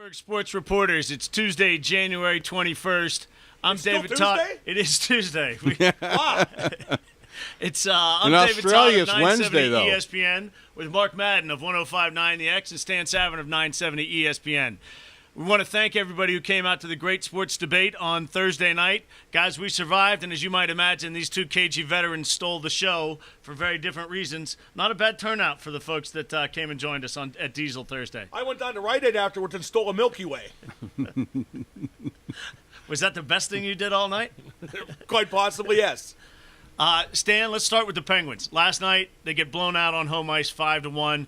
Pittsburgh Sports Reporters. It's Tuesday, January 21st. I'm David Todd. It is Tuesday. Wow. I'm In David Australia, Todd of it's Wednesday, 970 though. ESPN with Mark Madden of 105.9 The X and Stan Savran of 970 ESPN. We want to thank everybody who came out to the great sports debate on Thursday night. Guys, we survived, and as you might imagine, these two KG veterans stole the show for very different reasons. Not a bad turnout for the folks that came and joined us at Diesel Thursday. I went down to Rite Aid afterwards and stole a Milky Way. Was that the best thing you did all night? Quite possibly, yes. Stan, let's start with the Penguins. Last night, they get blown out on home ice 5-1.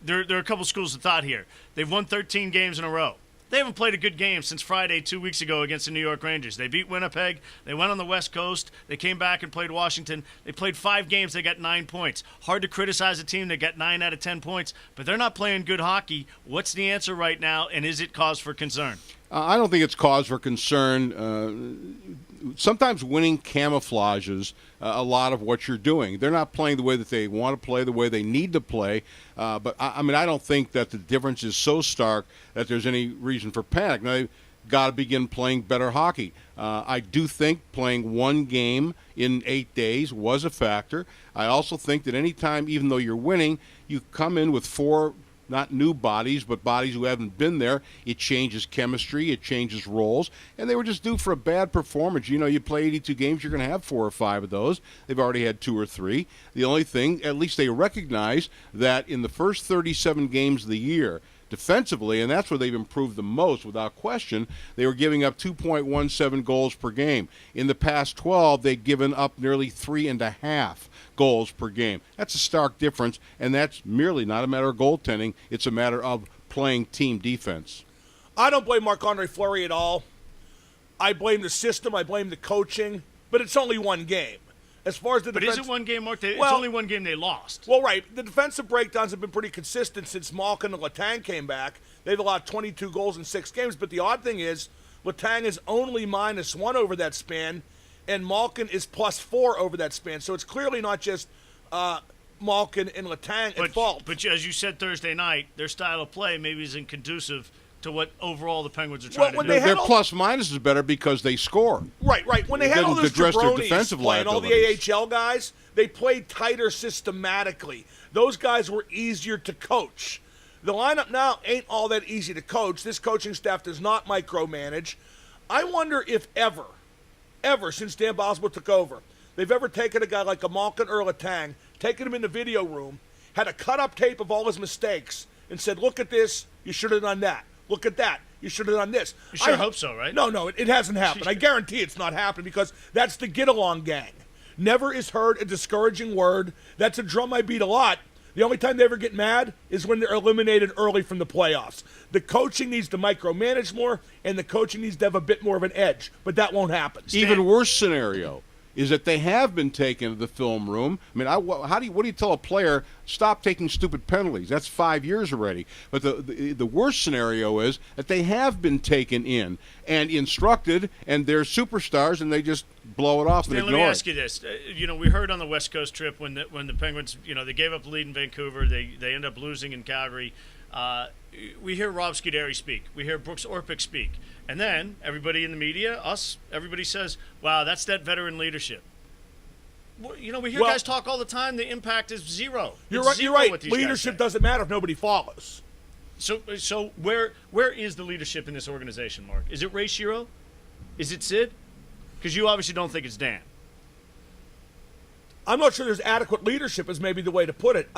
There are a couple schools of thought here. They've won 13 games in a row. They haven't played a good game since Friday 2 weeks ago against the New York Rangers. They beat Winnipeg. They went on the West Coast. They came back and played Washington. They played 5 games. They got 9 points. Hard to criticize a team that got 9 out of 10 points, but they're not playing good hockey. What's the answer right now, and is it cause for concern? I don't think it's cause for concern. Sometimes winning camouflages a lot of what you're doing. They're not playing the way that they want to play, the way they need to play. But I don't think that the difference is so stark that there's any reason for panic. Now, they've got to begin playing better hockey. I do think playing one game in 8 days was a factor. I also think that any time, even though you're winning, you come in with 4 not new bodies, but bodies who haven't been there. It changes chemistry. It changes roles. And they were just due for a bad performance. You know, you play 82 games, you're going to have 4 or 5 of those. They've already had 2 or 3. The only thing, at least they recognize that in the first 37 games of the year, defensively, and that's where they've improved the most without question, they were giving up 2.17 goals per game. In the past 12, they'd given up nearly 3.5 goals per game. That's a stark difference, and that's merely not a matter of goaltending. It's a matter of playing team defense. I don't blame Marc-Andre Fleury at all. I blame the system. I blame the coaching. But it's only one game. As far as the But defense, is it one game, Mark? It's only one game they lost. Well, right. The defensive breakdowns have been pretty consistent since Malkin and Letang came back. They've allowed 22 goals in 6 games. But the odd thing is, Letang is only -1 over that span, and Malkin is +4 over that span. So it's clearly not just Malkin and Letang at fault. But as you said Thursday night, their style of play maybe isn't conducive to what overall the Penguins are trying to do. Their plus-minus is better because they score. Right. When they had all those jabronis playing, all the liabilities. AHL guys, they played tighter systematically. Those guys were easier to coach. The lineup now ain't all that easy to coach. This coaching staff does not micromanage. I wonder if ever since Dan Boswell took over, they've ever taken a guy like a Malkin or a Letang, taken him in the video room, had a cut-up tape of all his mistakes, and said, look at this, you should have done that. Look at that. You should have done this. You sure hope so, right? No, it hasn't happened. I guarantee it's not happening because that's the get-along gang. Never is heard a discouraging word. That's a drum I beat a lot. The only time they ever get mad is when they're eliminated early from the playoffs. The coaching needs to micromanage more, and the coaching needs to have a bit more of an edge, but that won't happen. Even worse scenario is that they have been taken to the film room. I mean, what do you tell a player, stop taking stupid penalties? That's 5 years already. But the worst scenario is that they have been taken in and instructed, and they're superstars, and they just blow it off and ignore it. Let me ask you this. We heard on the West Coast trip when the Penguins, they gave up the lead in Vancouver. They end up losing in Calgary. We hear Rob Scuderi speak. We hear Brooks Orpik speak. And then everybody in the media, everybody says, wow, that's that veteran leadership. Well, we hear guys talk all the time. The impact is zero. You're right. Leadership doesn't matter if nobody follows. So where is the leadership in this organization, Mark? Is it Ray Shero? Is it Sid? Because you obviously don't think it's Dan. I'm not sure there's adequate leadership is maybe the way to put it.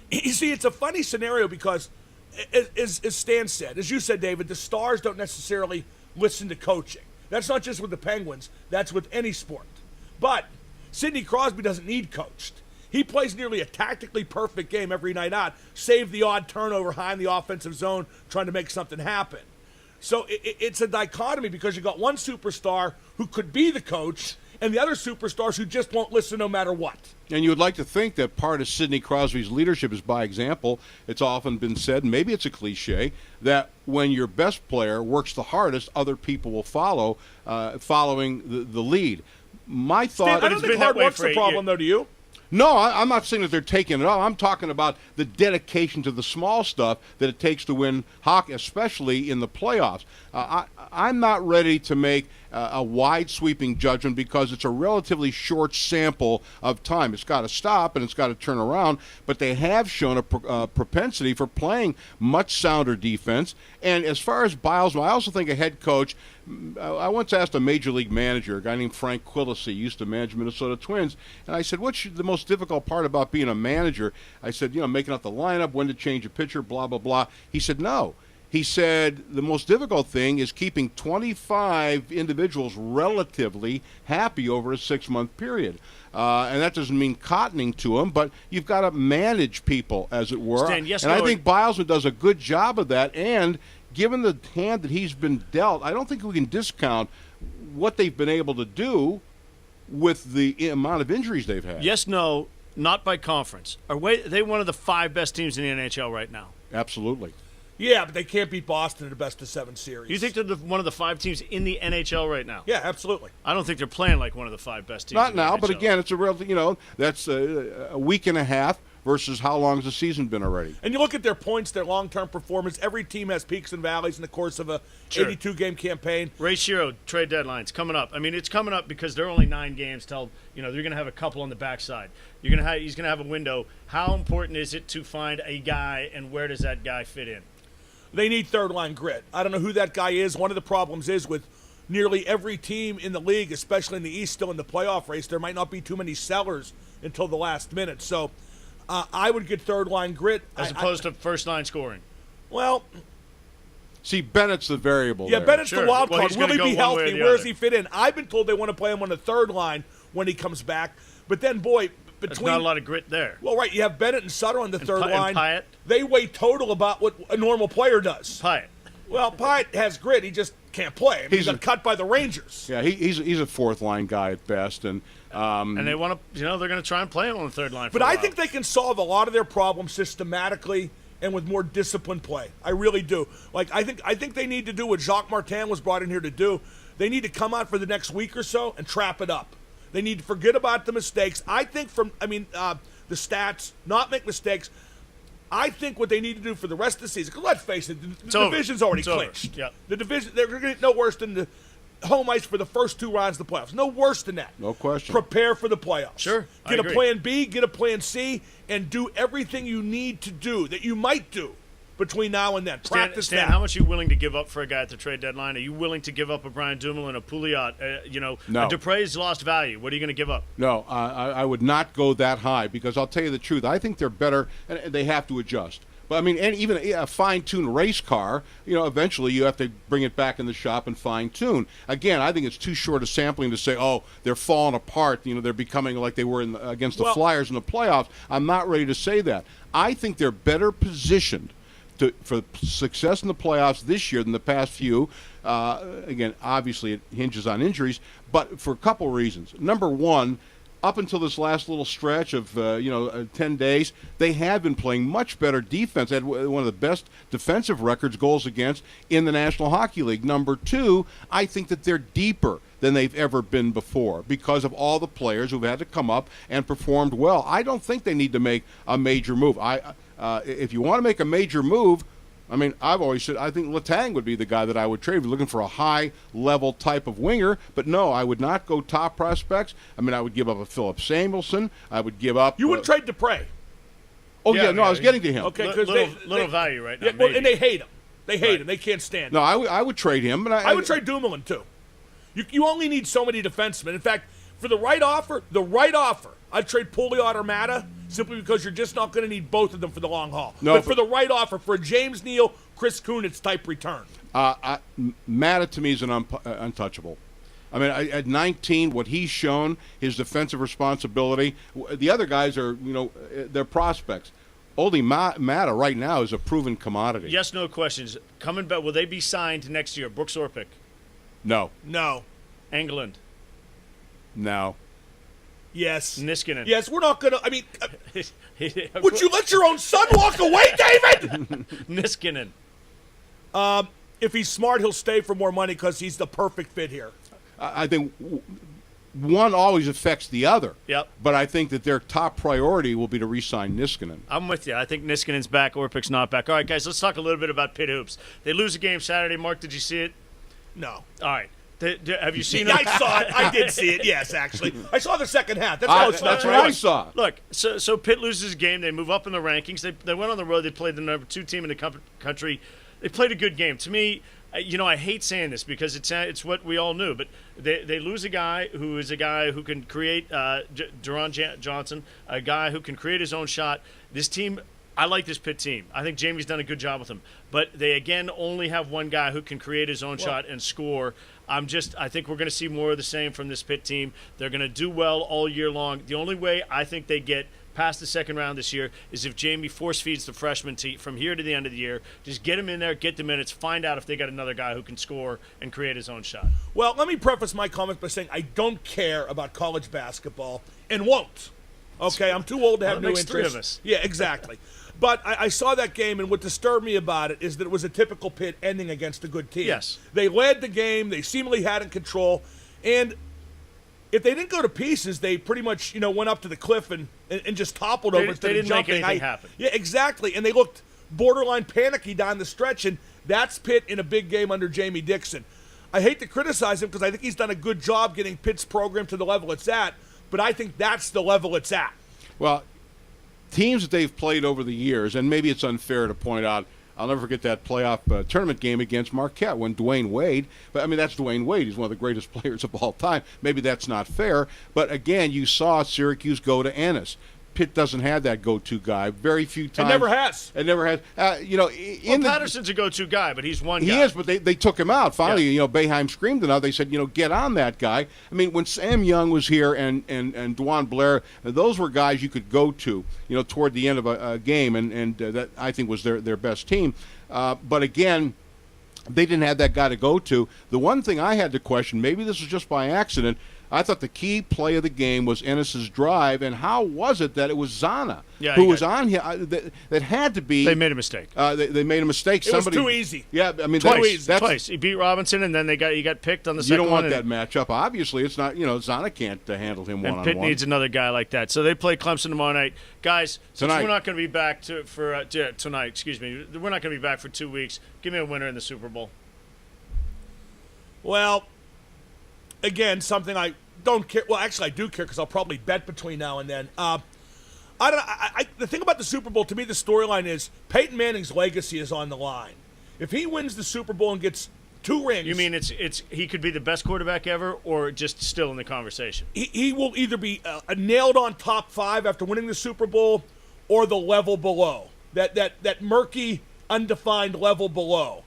You see, it's a funny scenario because, as Stan said, as you said, David, the stars don't necessarily listen to coaching. That's not just with the Penguins. That's with any sport. But Sidney Crosby doesn't need coached. He plays nearly a tactically perfect game every night out, save the odd turnover high in the offensive zone trying to make something happen. So it's a dichotomy because you got one superstar who could be the coach and the other superstars who just won't listen no matter what. And you would like to think that part of Sidney Crosby's leadership is by example. It's often been said, maybe it's a cliche, that when your best player works the hardest, other people will follow, following the lead. My thought... I don't think hard work's the problem, though, do you? No, I'm not saying that they're taking it all. I'm talking about the dedication to the small stuff that it takes to win hockey, especially in the playoffs. I'm not ready to make a wide-sweeping judgment because it's a relatively short sample of time. It's got to stop and it's got to turn around, but they have shown a propensity for playing much sounder defense. And as far as Biles, I also think a head coach, I once asked a major league manager, a guy named Frank Quillisi, used to manage Minnesota Twins, and I said, what's the most difficult part about being a manager? I said, making up the lineup, when to change a pitcher, blah, blah, blah. He said, no. He said the most difficult thing is keeping 25 individuals relatively happy over a 6-month period. And that doesn't mean cottoning to them, but you've got to manage people, as it were. Stan, yes, and I think Bilesman does a good job of that. And given the hand that he's been dealt, I don't think we can discount what they've been able to do with the amount of injuries they've had. Yes, no, not by conference. Are they one of the 5 best teams in the NHL right now? Absolutely. Yeah, but they can't beat Boston in a best-of-7 series. You think they're one of the 5 teams in the NHL right now? Yeah, absolutely. I don't think they're playing like one of the 5 best teams. Not in the now, NHL. but again, it's a real, that's a week and a half versus how long has the season been already. And you look at their points, their long-term performance. Every team has peaks and valleys in the course of a 82-game campaign. Ray Shero, trade deadline's coming up. I mean, it's coming up because there are only 9 games till, they're going to have a couple on the backside. He's going to have a window. How important is it to find a guy, and where does that guy fit in? They need third-line grit. I don't know who that guy is. One of the problems is with nearly every team in the league, especially in the East, still in the playoff race, there might not be too many sellers until the last minute. So I would get third-line grit. As opposed to first-line scoring. Well, see, Bennett's the variable there. Bennett's the wild Well, card. Will he be healthy? Where does he fit in? I've been told they want to play him on the third line when he comes back. But then, boy, There's not a lot of grit there. Well, right, you have Bennett and Sutter on the third line. And Pyatt. They weigh total about what a normal player does. Pyatt. Well, Pyatt has grit. He just can't play. I mean, he got cut by the Rangers. Yeah, he's a fourth-line guy at best. And they want to, they're going to try and play him on the third line. But I think they can solve a lot of their problems systematically and with more disciplined play. I really do. I think they need to do what Jacques Martin was brought in here to do. They need to come out for the next week or so and trap it up. They need to forget about the mistakes. I think the stats, not make mistakes. I think what they need to do for the rest of the season, because let's face it, the division's already clinched. Yeah. The division, they're going to get no worse than the home ice for the first 2 rounds of the playoffs. No worse than that. No question. Prepare for the playoffs. Sure. Get a plan B, get a plan C, and do everything you need to do that you might do between now and then. Practice Stan, that. how much are you willing to give up for a guy at the trade deadline? Are you willing to give up a Brian Dumoulin, a Pouliot? No. A Dupre's lost value. What are you going to give up? No, I would not go that high because I'll tell you the truth. I think they're better, and they have to adjust. But, I mean, and even a fine-tuned race car, eventually you have to bring it back in the shop and fine-tune. Again, I think it's too short a sampling to say, they're falling apart. They're becoming like they were against the Flyers in the playoffs. I'm not ready to say that. I think they're better positioned for success in the playoffs this year than the past few. Again, obviously it hinges on injuries, but for a couple reasons. Number one, up until this last little stretch of 10 days, they have been playing much better defense. They had one of the best defensive records, goals against, in the National Hockey League. Number two, I think that they're deeper than they've ever been before because of all the players who've had to come up and performed well. I don't think they need to make a major move. If you want to make a major move, I mean, I've always said I think Letang would be the guy that I would trade. We're looking for a high-level type of winger, but no, I would not go top prospects. I mean, I would give up a Philip Samuelson. I would give up. You wouldn't trade Dupre. Oh yeah, I was getting to him. Okay, because little value right now. Yeah, well, and they hate him. They hate him. They can't stand him. No, I would trade him, but I would trade Dumoulin too. You only need so many defensemen. In fact, for the right offer, I'd trade Pouliot or Mata simply because you're just not going to need both of them for the long haul. No, but for the right offer, for a James Neal, Chris Kunitz type return. Mata to me is an untouchable. I mean, at 19, what he's shown, his defensive responsibility, the other guys are, they're prospects. Only Mata right now is a proven commodity. Yes, no questions. Coming back, will they be signed next year? Brooks Orpik? No. Engeland? No. Yes. Niskanen? Yes, we're not going to, would you let your own son walk away, David? Niskanen? If he's smart, he'll stay for more money because he's the perfect fit here. I think one always affects the other. Yep. But I think that their top priority will be to re-sign Niskanen. I'm with you. I think Niskanen's back, Orpik's not back. All right, guys, let's talk a little bit about Pitt hoops. They lose a game Saturday. Mark, did you see it? No. All right. Have you seen it? I saw it. I did see it, yes, actually. I saw the second half. That's That's what I saw. Look, so Pitt loses a game. They move up in the rankings. They went on the road. They played the number 2 team in the country. They played a good game. To me, I hate saying this because it's what we all knew, but they lose a guy who can create, Deron Johnson, a guy who can create his own shot. This team, I like this Pitt team. I think Jamie's done a good job with them, but they again only have one guy who can create his own shot and score. I think we're going to see more of the same from this Pitt team. They're going to do well all year long. The only way I think they get past the second round this year is if Jamie force feeds the freshman team from here to the end of the year. Just get him in there, get the minutes, find out if they got another guy who can score and create his own shot. Well, let me preface my comments by saying I don't care about college basketball and won't. Okay, I'm too old to have new makes interest. 3 of us. Yeah, exactly. But I saw that game, and what disturbed me about it is that it was a typical Pitt ending against a good team. Yes. They led the game. They seemingly had in control. And if they didn't go to pieces, they pretty much went up to the cliff and just toppled over instead of jumping. They didn't make anything happen. Yeah, exactly. And they looked borderline panicky down the stretch, and that's Pitt in a big game under Jamie Dixon. I hate to criticize him because I think he's done a good job getting Pitt's program to the level it's at, but I think that's the level it's at. Well, teams that they've played over the years, and maybe it's unfair to point out, I'll never forget that playoff tournament game against Marquette when Dwayne Wade, but that's Dwayne Wade. He's one of the greatest players of all time. Maybe that's not fair, but again, you saw Syracuse go to Ennis. Pitt doesn't have that go-to guy. Very few times. It never has. It never has. Patterson's a go-to guy, but he's one guy. He is, but they took him out. Finally, Boeheim screamed enough. They said, get on that guy. I mean, when Sam Young was here and Dwan Blair, those were guys you could go to, toward the end of a game, and that, I think, was their best team. But again, they didn't have that guy to go to. The one thing I had to question, maybe this was just by accident, I thought the key play of the game was Ennis's drive, and how was it that it was Zana who was on here? That had to be. They made a mistake. They made a mistake. It was too easy. Yeah, I mean, twice. He beat Robinson, and then he got picked on the second one. You don't want that matchup. Obviously, it's not. Zana can't handle him one-on-one. And Pitt needs another guy like that. So they play Clemson tomorrow night, guys. Since we're not going to be back tonight. Excuse me. We're not going to be back for 2 weeks. Give me a winner in the Super Bowl. Well, again, something I don't care. Well, actually, I do care because I'll probably bet between now and then. The thing about the Super Bowl, to me, the storyline is Peyton Manning's legacy is on the line. If he wins the Super Bowl and gets 2 rings, you mean it's he could be the best quarterback ever, or just still in the conversation? He will either be nailed on top 5 after winning the Super Bowl, or the level below that murky, undefined level below.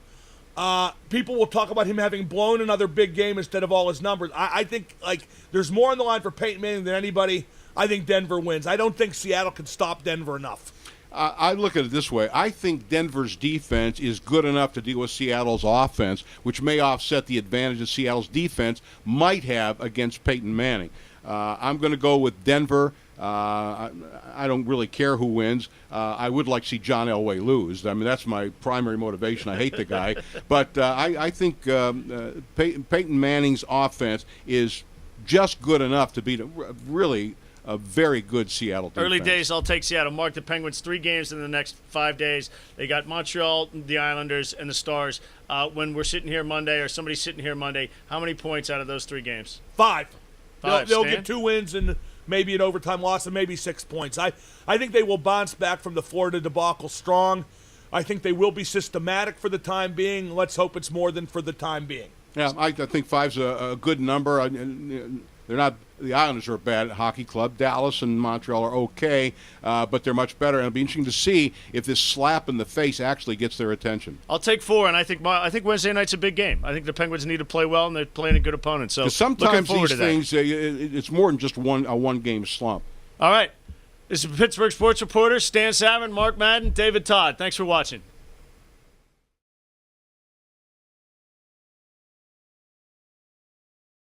People will talk about him having blown another big game instead of all his numbers. I think there's more on the line for Peyton Manning than anybody. I think Denver wins. I don't think Seattle can stop Denver enough. I look at it this way. I think Denver's defense is good enough to deal with Seattle's offense, which may offset the advantage that Seattle's defense might have against Peyton Manning. I'm going to go with Denver. I don't really care who wins. I would like to see John Elway lose. I mean, that's my primary motivation. I hate the guy. But I think Peyton Manning's offense is just good enough to beat really a very good Seattle defense. Early days, I'll take Seattle. Mark, the Penguins 3 games in the next 5 days. They got Montreal, the Islanders, and the Stars. When we're sitting here Monday, or somebody's sitting here Monday, how many points out of those 3 games? 5. They'll Stan? get 2 wins and maybe an overtime loss and maybe 6 points. I think they will bounce back from the Florida debacle strong. I think they will be systematic for the time being. Let's hope it's more than for the time being. Yeah, I think 5's a good number. They're not. The Islanders are a bad hockey club. Dallas and Montreal are okay, but they're much better. And it'll be interesting to see if this slap in the face actually gets their attention. I'll take 4, and I think Wednesday night's a big game. I think the Penguins need to play well, and they're playing a good opponent. So sometimes these things, it's more than just a one-game slump. All right. This is Pittsburgh Sports Reporters, Stan Savran, Mark Madden, David Todd. Thanks for watching.